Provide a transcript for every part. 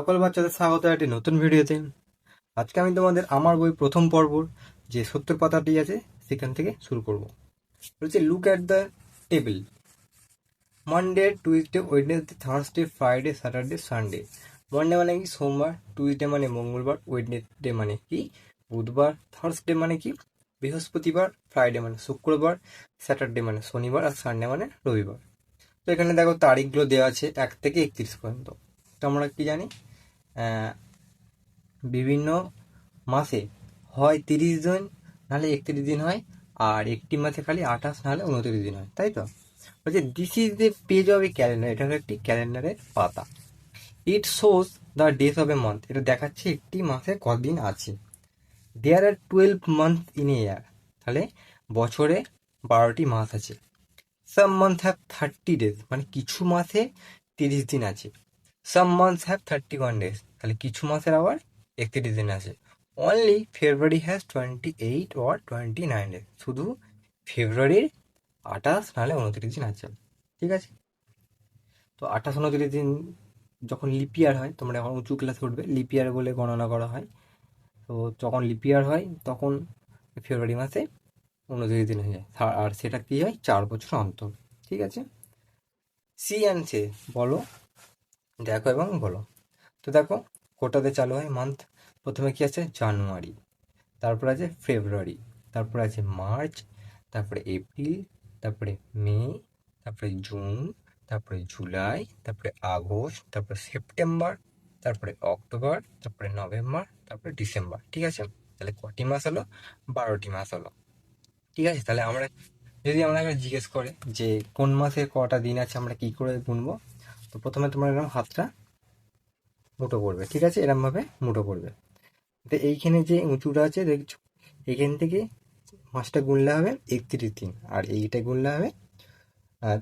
সকল বাচ্চাদের স্বাগত একটি নতুন ভিডিওতে। আজকে আমি তোমাদের আমার বই প্রথম পর্বর যে 70 পাতাটি আছে সেখান থেকে শুরু করব। বলছে look at the table. Monday, Tuesday, Wednesday, Thursday, Friday, Saturday, Sunday. Monday মানে কি সোমবার, টুইসডে মানে মঙ্গলবার, ওয়েডনেসডে মানে কি বুধবার, থার্সডে মানে কি বৃহস্পতিবার, ফ্রাইডে মানে শুক্রবার, স্যাটারডে মানে শনিবার, আর সানডে মানে রবিবার। তো এখানে দেখো তারিখগুলো দেওয়া আছে 1 থেকে 31 পর্যন্ত। তো আমরা কি জানি, বিভিন্ন মাসে হয় 30 দিন, নাহলে 31 দিন হয়, আর একটি মাসে খালি 28 নাহলে 29 দিন হয়, তাই তো? বলছে this is the page of A calendar. এটা হলো একটি ক্যালেন্ডারের পাতা। It shows the days of a month. এটা দেখাচ্ছে একটি মাসে কদিন আছে। দেয়ার আর 12 মান্থ ইন এ ইয়ার। তাহলে বছরে 12টি মাস আছে। সাম মান্থ হ্যাভ 30 ডেজ, মানে কিছু মাসে 30 দিন আছে। সাম মান্থস হ্যাভ 31 ডেজ, তাহলে কিছু মাসের আবার 31 দিন আছে। Only February has 28 or 29 days. শুধু ফেব্রুয়ারির 28 নাহলে 29 দিন আছে, ঠিক আছে? তো 28-29 দিন যখন লিপ ইয়ার হয়, তোমরা এখন উঁচু ক্লাসে উঠবে, লিপ ইয়ার বলে গণনা করা হয়। তো যখন লিপ ইয়ার হয় তখন ফেব্রুয়ারি মাসে 29 দিন হয়ে যায়, আর সেটা কি হয় 4 বছর অন্তর, ঠিক আছে? সি অ্যান্ড সে, বলো, দেখো এবং বলো। তো দেখো কোটাতে চালু হয় মান্থ। প্রথমে কি আছে? জানুয়ারি, তারপর আছে ফেব্রুয়ারি, তারপর আছে মার্চ, তারপরে এপ্রিল, তারপরে মে, তারপরে জুন, তারপরে জুলাই, তারপরে আগস্ট, তারপরে সেপ্টেম্বর, তারপরে অক্টোবর, তারপরে নভেম্বর, তারপরে ডিসেম্বর, ঠিক আছে? তাহলে কটি মাস হলো? 12টি মাস হলো, ঠিক আছে? তাহলে আমরা যদি আমাকে জিজ্ঞেস করে যে কোন মাসে কটা দিন আছে আমরা কি করে গুনবো, তো প্রথমে তোমরা এরকম হাতটা মুঠো করবে, ঠিক আছে? এরকম ভাবে মুঠো করবে। তো এইখানে যে উঁচুটা আছে দেখছো, এখান থেকে মাসটা গুনলে হবে 31 দিন, আর এইটা গুনলে হবে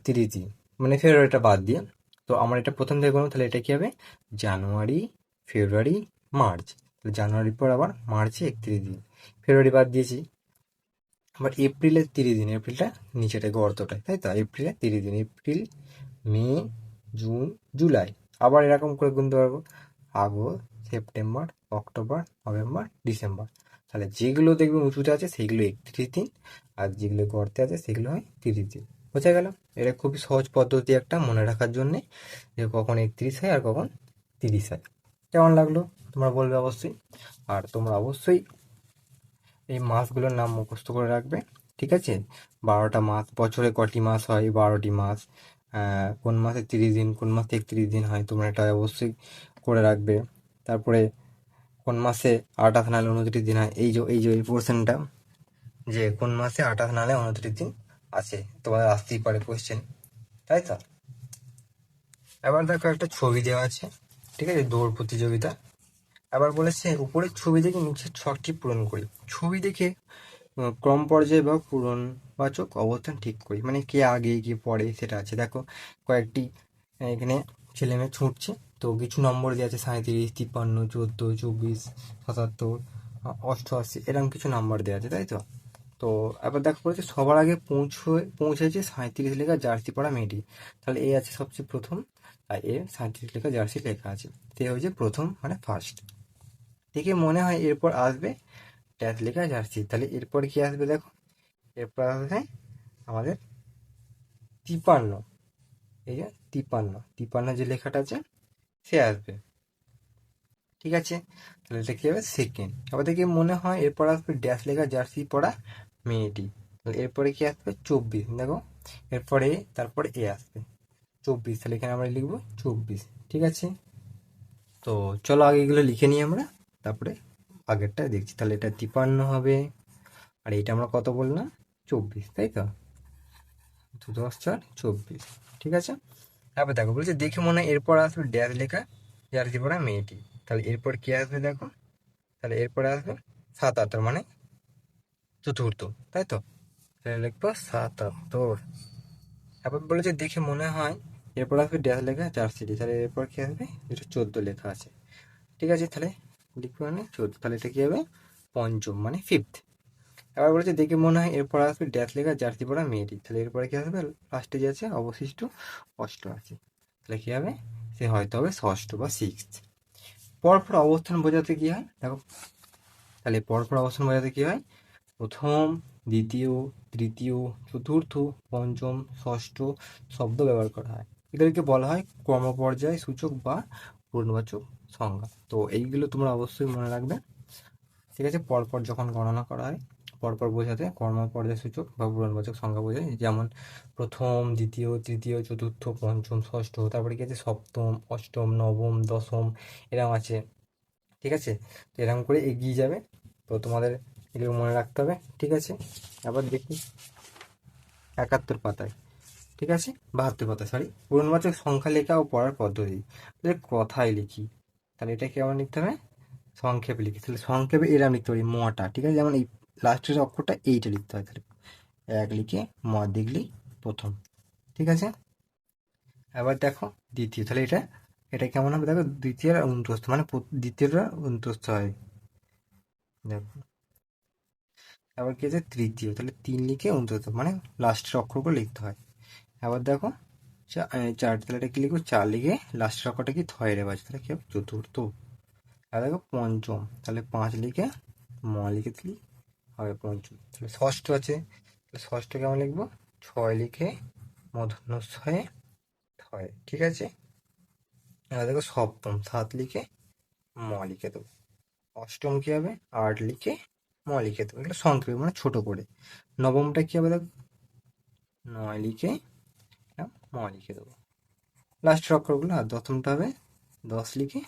30 দিন, মানে ফেব্রুয়ারিটা বাদ দিয়ে। তো আমরা এটা প্রথম থেকে গুনবো, তাহলে এটা কি হবে? জানুয়ারি, ফেব্রুয়ারি, মার্চ। তাহলে জানুয়ারির পর আবার মার্চে 31 দিন, ফেব্রুয়ারি বাদ দিয়েছি। আবার এপ্রিলের 30 দিন, এপ্রিলটা নিচেটা গর্তটায়, তাই তো? এপ্রিলের 30 দিন, এপ্রিল, মে, জুন, জুলাই। আবার এরকম করে গুনতে পারবো, August, September, October, November, December. তাহলে যেগুলো দেখবে উঁচুতে আছে সেগুলো 31 দিন, আর যেগুলো গর্তে আছে সেগুলো হয় 30 দিন। বোঝা গেল? এটা খুবই সহজ পদ্ধতি একটা মনে রাখার জন্যে, যে কখন 31 হয় আর কখন 30 হয়। কেমন লাগলো তোমরা বলবে অবশ্যই। আর তোমরা অবশ্যই এই মাসগুলোর নাম মুখস্থ করে রাখবে, ঠিক আছে? 12টা মাস, বছরে কটি মাস হয়? 12টি মাস। কোন মাসে 30 দিন, কোন মাসে 31 দিন হয়, তোমরা এটা অবশ্যই করে রাখবে। তারপরে কোন মাসে 28 নাহলে 29 দিন হয়, এই পোর্শনটা, যে কোন মাসে 28 নাহলে 29 দিন আছে, তোমাদের আসতেই পারে কোয়েশ্চেন, তাই তো? এবার দেখো একটা ছবি দেওয়া আছে, ঠিক আছে? দৌড় প্রতিযোগিতা। আবার বলেছে উপরের ছবি দেখে নিচের ছকটি পূরণ করি। ছবি দেখে ক্রম পর্যায়ে বা পূরণবাচক অবস্থান ঠিক করি, মানে কে আগে কে পরে সেটা আছে। দেখো কয়েকটি এখানে ছেলে মেয়ে ছুটছে, তো কিছু নম্বর দেওয়া আছে 37, 53, 14, 24, 77, 88, এরকম কিছু নাম্বার দেওয়া আছে, তাই তো? তো এবার দেখো বলেছে সবার আগে পৌঁছেছে 37 লেখা জার্সি পরা মেয়েটি। তাহলে এ আছে সবচেয়ে প্রথম, আর এ 37 লেখা জার্সি লেখা আছে, তো এ হচ্ছে প্রথম, মানে ফার্স্ট। দেখে মনে হয় এরপর আসবে ড্যাশ লেখা জার্সি। তাহলে এরপর কি আসবে? দেখো এরপর আসবে আমাদের 53। এই যে 53 যে লেখাটা আছে সে আসবে, ঠিক আছে? তাহলে এটা কি হবে? সেকেন্ড। আবার দেখে মনে হয় এরপর আসবে ড্যাশ লেখা জার্সি পরা মেয়েটি। তাহলে এরপরে কি আসবে? 24। দেখো এরপরে তারপরে এ আসবে 24, তাহলে এখানে আমরা লিখবো 24, ঠিক আছে? তো চলো আগে এগুলো লিখে নিই আমরা, তারপরে আগেরটা দেখছি। তাহলে এটা 53 হবে, আর এইটা আমরা কত বললাম? 24, তাই তো? 2 × 4 = 24, ঠিক আছে? তারপর দেখো বলছে দেখে মনে হয় এরপর আসবে ড্যাশ লেখা জার্সি পরা মেয়েটি। তাহলে এরপর কি আসবে? দেখো তাহলে এরপরে আসবে 77, মানে চতুর্থ, তাই তো? তাহলে লিখবো 77। তারপর বলেছে দেখে মনে হয় এরপর আসবে ড্যাশ লেখা জার্সিটি। তাহলে এরপর কি আসবে? যেটা 14 লেখা আছে, ঠিক আছে? তাহলে লিখবো মানে 14, তাহলে এটা কি হবে? পঞ্চম, মানে ফিফথ। এবার বলেছে দেখে মনে হয় এরপর আসবে ড্যাশ লেখা জার্সি পরা মেয়েটি। তাহলে এরপরে কি আসবে? লাস্টে যে আছে অবশিষ্ট অষ্ট আছে, তাহলে কি হবে? সে হয়তো হবে ষষ্ঠ বা সিক্সথ। পরপর অবস্থান বোঝাতে কি হয় দেখো, তাহলে পরপর অবস্থান বোঝাতে কি হয়, প্রথম, দ্বিতীয়, তৃতীয়, চতুর্থ, পঞ্চম, ষষ্ঠ শব্দ ব্যবহার করা হয়। এদেরকে বলা হয় ক্রমপর্যায় সূচক বা পূর্ণবাচক সংজ্ঞা। তো এইগুলো তোমরা অবশ্যই মনে রাখবে, ঠিক আছে। পরপর যখন গণনা করা হয়, পরপর বোঝাতে কর্মপর্যায় সূচক বা পূরণবাচক সংখ্যা বোঝায়, যেমন প্রথম, দ্বিতীয়, তৃতীয়, চতুর্থ, পঞ্চম, ষষ্ঠ, তারপরে কি আছে সপ্তম, অষ্টম, নবম, দশম, এরকম আছে, ঠিক আছে। তো এরকম করে এগিয়ে যাবে। তো তোমাদের এগুলো মনে রাখতে হবে, ঠিক আছে। আবার দেখি 71 পাতায়, ঠিক আছে, 72 পাতায়, সরি, পূরণবাচক সংখ্যা লেখা ও পড়ার পদ্ধতি। তাহলে কথায় লিখি, তাহলে এটা কেমন লিখতে হবে, সংক্ষেপে লিখি। তাহলে সংক্ষেপে এরম লিখতে পারি মটা, ঠিক আছে, যেমন এই লাস্টের অক্ষরটা এইটা লিখতে হয়। তাহলে এক লিখে ম দেখলি প্রথম, ঠিক আছে। এবার দেখো দ্বিতীয়, তাহলে এটা এটা কেমন হবে দেখো, দ্বিতীয় আর অনুতস্থ, মানে দ্বিতীয়টা অনুতস্থ হয়, দেখো। আবার কি আছে তৃতীয়, তাহলে তিন লিখে অনুতস্থ, মানে লাস্টের অক্ষরগুলো লিখতে হয়। আবার দেখো চার, তাহলে এটা কি লিখবো, চার লিখে লাস্টের অক্ষরটা কি থয়ে রে বাজে, তাহলে কি হবে চতুর্থ। আর দেখো পঞ্চম, তাহলে পাঁচ লিখে ম লিখে দিলি হবে পঞ্চম। তাহলে ষষ্ঠ আছে, তাহলে ষষ্ঠ কেমন লিখবো, ছয় লিখে মূর্ধন্যস্থয়ে থয়, ঠিক আছে। এবার দেখো সপ্তম, সাত লিখে ম লিখে দেবো। অষ্টম কি হবে, আট লিখে ম লিখে দেবো, এগুলো সংক্ষেপে মানে ছোট করে। নবমটা কি হবে দেখো, নয় লিখে ম লিখে দেবো লাস্টের অক্ষরগুলো। আর দশমটা হবে 10 লিখে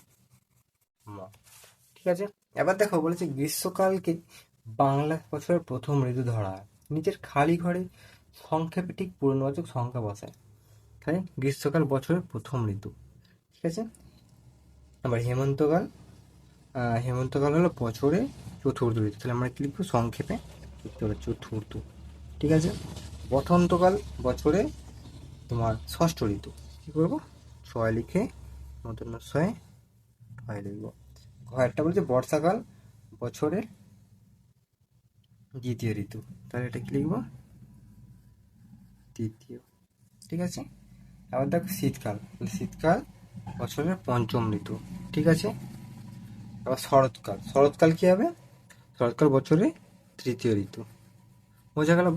ম, ঠিক আছে। এবার দেখো বলেছে গ্রীষ্মকালকে বাংলা বছরের প্রথম ঋতু ধরা হয়। নিচের খালি ঘরে সংক্ষেপে ঠিক পূর্ণবাচক সংখ্যা বসায়। তাই গ্রীষ্মকাল বছরের প্রথম ঋতু, ঠিক আছে। আবার হেমন্তকাল, হেমন্তকাল হলো বছরে চতুর্থ ঋতু, তাহলে আমরা কি লিখবো সংক্ষেপে লিখতে হবে চতুর্থ, ঠিক আছে। বসন্তকাল বছরে তোমার ষষ্ঠ ঋতু, কি করবো, ছয় লিখে মূর্ধন্য ছয় ছয় লিখবো। ঘরেরটা বলছে বর্ষাকাল বছরের দ্বিতীয় ঋতু, তাহলে এটা কি লিখবো তৃতীয়, ঠিক আছে। আবার দেখো শীতকাল, শীতকাল বছরের পঞ্চম ঋতু, ঠিক আছে। আবার শরৎকাল, শরৎকাল কি হবে, শরৎকাল বছরে তৃতীয় ঋতু, বোঝা গেল।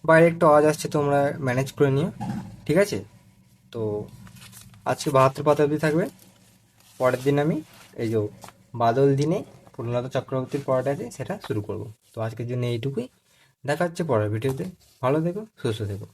বাইরে একটু আওয়াজ আসছে, তোমরা ম্যানেজ করে নিও, ঠিক আছে। তো আজকে 72 পাতা অবধি থাকবে। পরের দিন আমি এই যে বাদল দিনে পূর্ণলতা চক্রবর্তীর পড়াটা আছে সেটা শুরু করব। তো আজকের জন্য এইটুকুই, দেখা হচ্ছে পরের ভিডিওতে। ভালো থেকো, সুস্থ থেকো।